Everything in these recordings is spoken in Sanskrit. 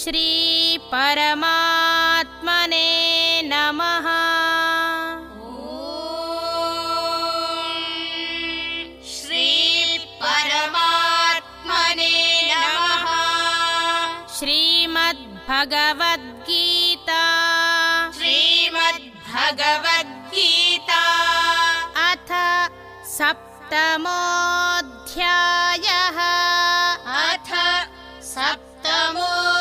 श्री परमात्मने नमः। श्री परमात्मने नमः। श्रीमद्भगवद्गीता श्रीमद्भगवद्गीता अथ सप्तमोऽध्यायः। अथ सप्तमोऽध्यायः।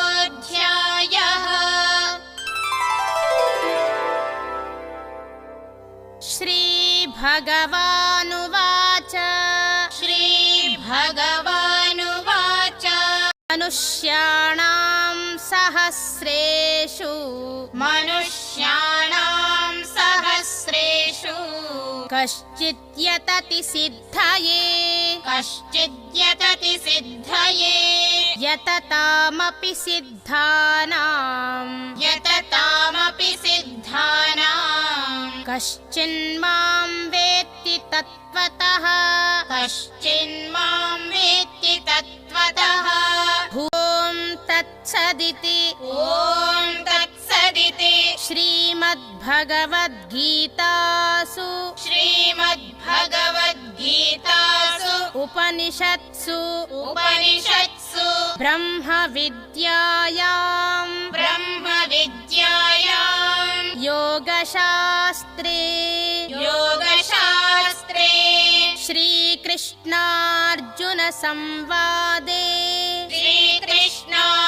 श्रीभगवानुवाच श्रीभगवानुवाच मनुष्याणां सहस्रेषु मनुष्याणां सहस्रेषु कश्चित् यतति सिद्धये कश्चिद्यतति सिद्धये यततामपि सिद्धानां यततामपि सिद्धानां कश्चिन्मां वेत्ति तत्त्वतः कश्चिन्मां वेत्ति तत्त्वतः। ॐ तत्सदिति ॐ तत्सदिति श्रीमद्भगवद्गीतासु श्रीमद्भगवद्गीतासु उपनिषत्सु उपनिषत्सु ब्रह्मविद्यायां ब्रह्मविद्यायां योगशास्त्रे योगशास्त्रे श्रीकृष्णार्जुनसंवादे श्रीकृष्णार्जुनसंवादे